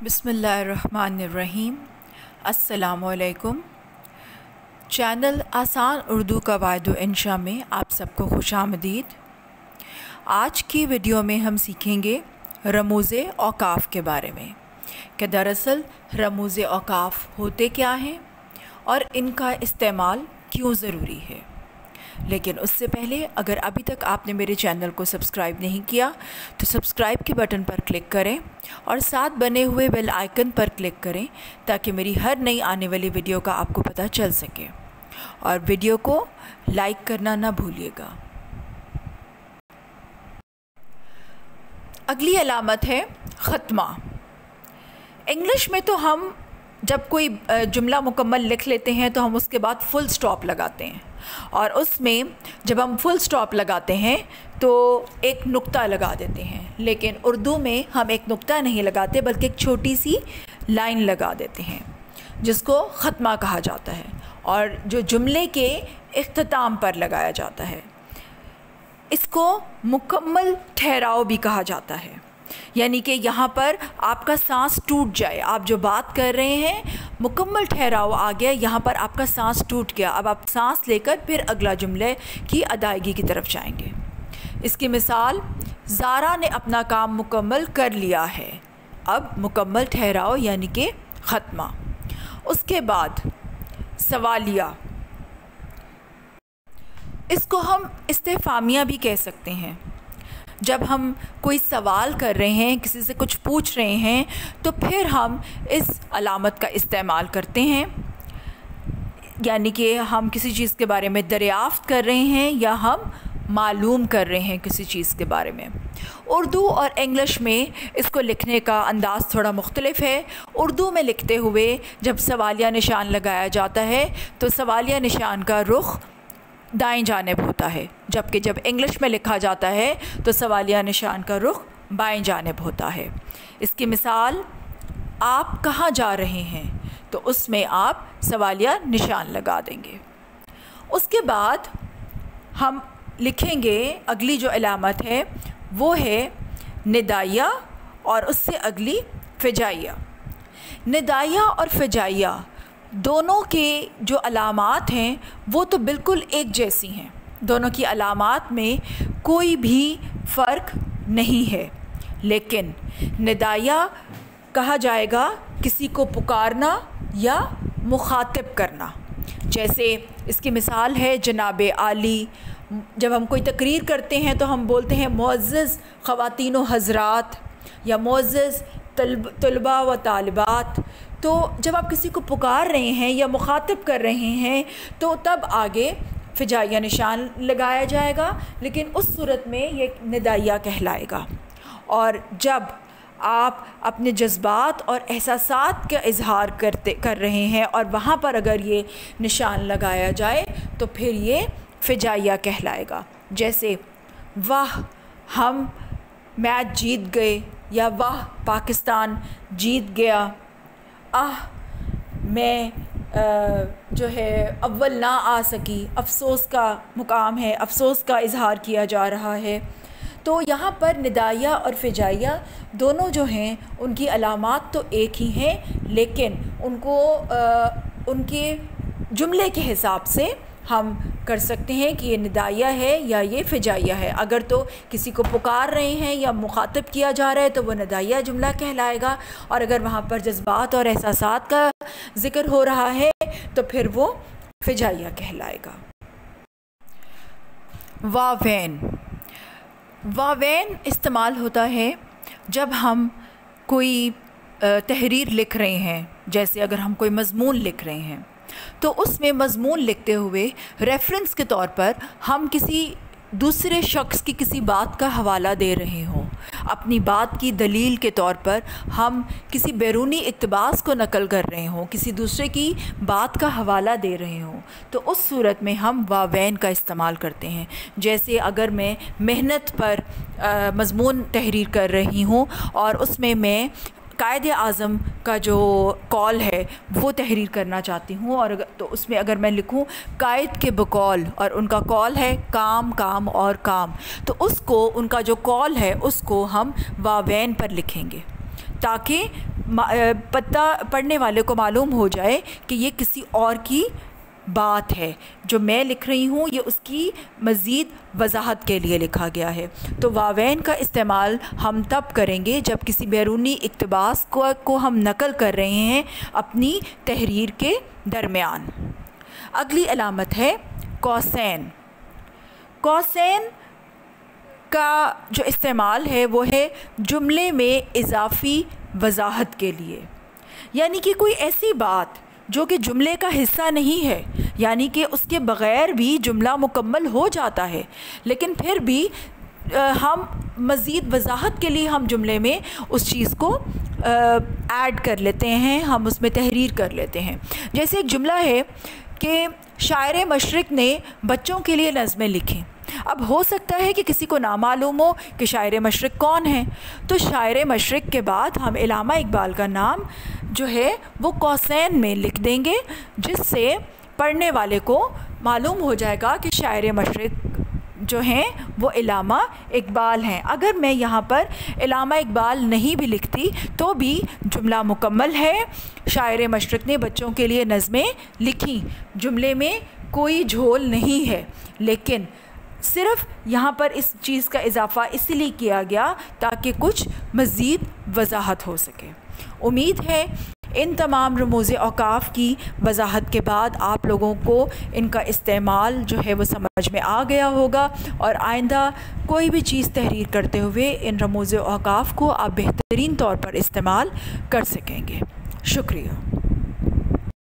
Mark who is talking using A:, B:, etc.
A: बिस्मिल्लाहिर्रहमानिर्रहीम। अस्सलामुअलैकुम। चैनल आसान उर्दू कवायद व इंशा में आप सबको खुशामदीद। आज की वीडियो में हम सीखेंगे रमूज़े औक़ाफ़ के बारे में कि दरअसल रमूज़े औक़ाफ़ होते क्या हैं और इनका इस्तेमाल क्यों ज़रूरी है। लेकिन उससे पहले अगर अभी तक आपने मेरे चैनल को सब्सक्राइब नहीं किया तो सब्सक्राइब के बटन पर क्लिक करें और साथ बने हुए बेल आइकन पर क्लिक करें ताकि मेरी हर नई आने वाली वीडियो का आपको पता चल सके, और वीडियो को लाइक करना ना भूलिएगा। अगली अलामत है ख़त्मा। इंग्लिश में तो हम जब कोई जुमला मुकम्मल लिख लेते हैं तो हम उसके बाद फुल स्टॉप लगाते हैं, और उसमें जब हम फुल स्टॉप लगाते हैं तो एक नुक्ता लगा देते हैं। लेकिन उर्दू में हम एक नुक्ता नहीं लगाते बल्कि एक छोटी सी लाइन लगा देते हैं जिसको ख़त्मा कहा जाता है, और जो जुमले के इख्तिताम पर लगाया जाता है। इसको मुकम्मल ठहराव भी कहा जाता है, यानी कि यहाँ पर आपका सांस टूट जाए। आप जो बात कर रहे हैं मुकम्मल ठहराव आ गया, यहाँ पर आपका सांस टूट गया। अब आप सांस लेकर फिर अगला जुमले की अदायगी की तरफ जाएंगे। इसकी मिसाल, ज़ारा ने अपना काम मुकम्मल कर लिया है। अब मुकम्मल ठहराव यानी कि ख़त्मा। उसके बाद सवालिया, इसको हम इस्तिफ़ामिया भी कह सकते हैं। जब हम कोई सवाल कर रहे हैं, किसी से कुछ पूछ रहे हैं, तो फिर हम इस अलामत का इस्तेमाल करते हैं, यानी कि हम किसी चीज़ के बारे में दरियाफ़्त कर रहे हैं या हम मालूम कर रहे हैं किसी चीज़ के बारे में। उर्दू और इंग्लिश में इसको लिखने का अंदाज़ थोड़ा मुख्तलिफ है। उर्दू में लिखते हुए जब सवालिया निशान लगाया जाता है तो सवालिया निशान का रुख दाएं जानिब होता है, जबकि जब इंग्लिश में लिखा जाता है तो सवालिया निशान का रुख बाएं जानिब होता है। इसकी मिसाल, आप कहाँ जा रहे हैं, तो उसमें आप सवालिया निशान लगा देंगे। उसके बाद हम लिखेंगे, अगली जो अलामत है वो है निदाइया और उससे अगली फ़िजाइया। निदाइया और फ़िजाइया दोनों के जो अलामात हैं वो तो बिल्कुल एक जैसी हैं। दोनों की अलामात में कोई भी फ़र्क नहीं है, लेकिन निदाइया कहा जाएगा किसी को पुकारना या मुखातिब करना। जैसे इसकी मिसाल है जनाब आली। जब हम कोई तकरीर करते हैं तो हम बोलते हैं मुअज़्ज़िज़ ख़वातीन व हज़रात या मुअज़्ज़िज़ तलबा व तालिबात। तो जब आप किसी को पुकार रहे हैं या मुखातिब कर रहे हैं तो तब आगे फ़िजाइया निशान लगाया जाएगा, लेकिन उस सूरत में ये निदाइया कहलाएगा। और जब आप अपने जज्बात और एहसासात का इजहार कर रहे हैं और वहाँ पर अगर ये निशान लगाया जाए तो फिर ये फ़िजाइया कहलाएगा। जैसे वाह हम मैच जीत गए, या वाह पाकिस्तान जीत गया, आह मैं जो है अव्वल ना आ सकी, अफ़सोस का मुकाम है, अफ़सोस का इजहार किया जा रहा है। तो यहाँ पर निदाइया और फ़िजाइया दोनों जो हैं उनकी अलामात तो एक ही हैं, लेकिन उनको उनके जुमले के हिसाब से हम कर सकते हैं कि ये निदाइया है या ये फ़िजाइया है। अगर तो किसी को पुकार रहे हैं या मुखातिब किया जा रहा है तो वो निदाइया जुमला कहलाएगा, और अगर वहाँ पर जज्बात और एहसासात का ज़िक्र हो रहा है तो फिर वो फ़िजाइया कहलाएगा। वावेन। वावेन इस्तेमाल होता है जब हम कोई तहरीर लिख रहे हैं। जैसे अगर हम कोई मज़मून लिख रहे हैं तो उसमें मज़मून लिखते हुए रेफरेंस के तौर पर हम किसी दूसरे शख्स की किसी बात का हवाला दे रहे हों, अपनी बात की दलील के तौर पर हम किसी बैरूनी इक़्तिबास को नकल कर रहे हों, किसी दूसरे की बात का हवाला दे रहे हों, तो उस सूरत में हम वावेन का इस्तेमाल करते हैं। जैसे अगर मैं मेहनत पर मज़मून तहरीर कर रही हूँ और उसमें मैं कायदे आज़म का जो कॉल है वो तहरीर करना चाहती हूँ, और तो उसमें अगर मैं लिखूँ कायद के बकौल, और उनका कॉल है काम काम और काम, तो उसको उनका जो कॉल है उसको हम वावेन पर लिखेंगे ताकि پڑھنے والے کو معلوم ہو جائے کہ یہ کسی اور کی بات ہے، جو میں لکھ رہی ہوں یہ اس کی مزید وضاحت کے لیے لکھا گیا ہے۔ تو واوین کا استعمال ہم تب کریں گے جب کسی بیرونی اقتباس کو ہم نقل کر رہے ہیں اپنی تحریر کے درمیان۔ اگلی علامت ہے کوسین۔ کوسین کا جو استعمال ہے وہ ہے جملے میں اضافی وضاحت کے لیے، یعنی کہ کوئی ایسی بات جو کہ جملے کا حصہ نہیں ہے، یعنی کہ اس کے بغیر بھی جملہ مکمل ہو جاتا ہے، لیکن پھر بھی ہم مزید وضاحت کے لیے ہم جملے میں اس چیز کو ایڈ کر لیتے ہیں، ہم اس میں تحریر کر لیتے ہیں۔ جیسے ایک جملہ ہے کہ شاعر مشرق نے بچوں کے لیے نظمیں لکھیں۔ اب ہو سکتا ہے کہ کسی کو نہ معلوم ہو کہ شاعر مشرق کون ہیں، تو شاعر مشرق کے بعد ہم علامہ اقبال کا نام جو ہے وہ کوسین میں لکھ دیں گے، جس سے پڑھنے والے کو معلوم ہو جائے گا کہ شاعر مشرق جو ہیں وہ علامہ اقبال ہیں۔ اگر میں یہاں پر علامہ اقبال نہیں بھی لکھتی تو بھی جملہ مکمل ہے، شاعر مشرق نے بچوں کے لیے نظمیں لکھیں، جملے میں کوئی جھول نہیں ہے، لیکن صرف یہاں پر اس چیز کا اضافہ اس لیے کیا گیا تاکہ کچھ مزید وضاحت ہو سکے۔ امید ہے ان تمام رموز اوقاف کی وضاحت کے بعد آپ لوگوں کو ان کا استعمال جو ہے وہ سمجھ میں آ گیا ہوگا، اور آئندہ کوئی بھی چیز تحریر کرتے ہوئے ان رموز اوقاف کو آپ بہترین طور پر استعمال کر سکیں گے۔ شکریہ۔